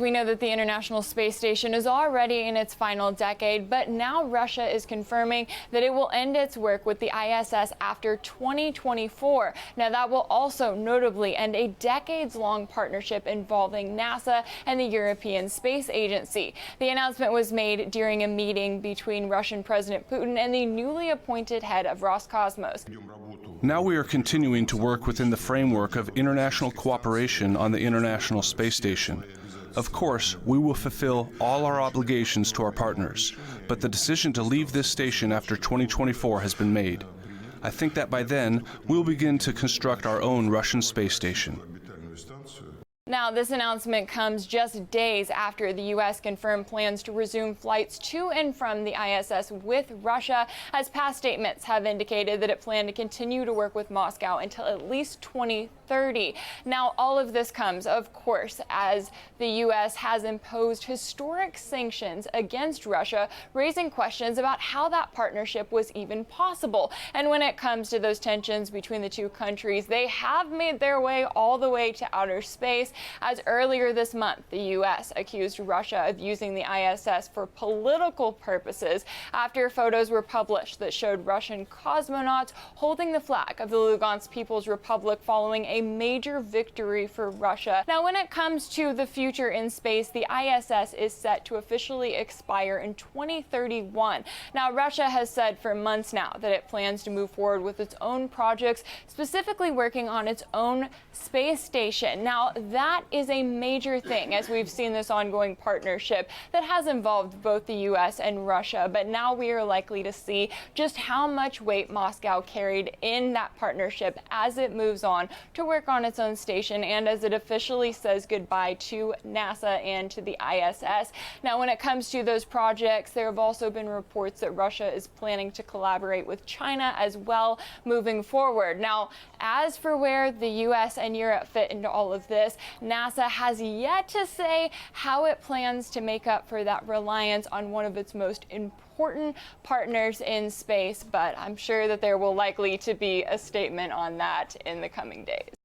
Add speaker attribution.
Speaker 1: We know that the International Space Station is already in its final decade, but now Russia is confirming that it will end its work with the ISS after 2024. Now, that will also notably end a decades-long partnership involving NASA and the European Space Agency. The announcement was made during a meeting between Russian President Putin and the newly appointed head of Roscosmos.
Speaker 2: Now we are continuing to work within the framework of international cooperation on the International Space Station. Of course, we will fulfill all our obligations to our partners, but the decision to leave this station after 2024 has been made. I think that by then, we'll begin to construct our own Russian space station.
Speaker 1: Now, this announcement comes just days after the U.S. confirmed plans to resume flights to and from the ISS with Russia, as past statements have indicated that it planned to continue to work with Moscow until at least 2030. Now, all of this comes, of course, as the U.S. has imposed historic sanctions against Russia, raising questions about how that partnership was even possible. And when it comes to those tensions between the two countries, they have made their way all the way to outer space, as earlier this month, the U.S. accused Russia of using the ISS for political purposes after photos were published that showed Russian cosmonauts holding the flag of the Lugansk People's Republic following a major victory for Russia. Now, when it comes to the future in space, the ISS is set to officially expire in 2031. Now, Russia has said for months now that it plans to move forward with its own projects, specifically working on its own space station. Now, that is a major thing, as we've seen this ongoing partnership that has involved both the U.S. and Russia. But now we are likely to see just how much weight Moscow carried in that partnership as it moves on to work on its own station and as it officially says goodbye to NASA and to the ISS. Now, when it comes to those projects, there have also been reports that Russia is planning to collaborate with China as well moving forward. Now, as for where the U.S. and Europe fit into all of this, NASA has yet to say how it plans to make up for that reliance on one of its most important partners in space, but I'm sure that there will likely to be a statement on that in the coming days.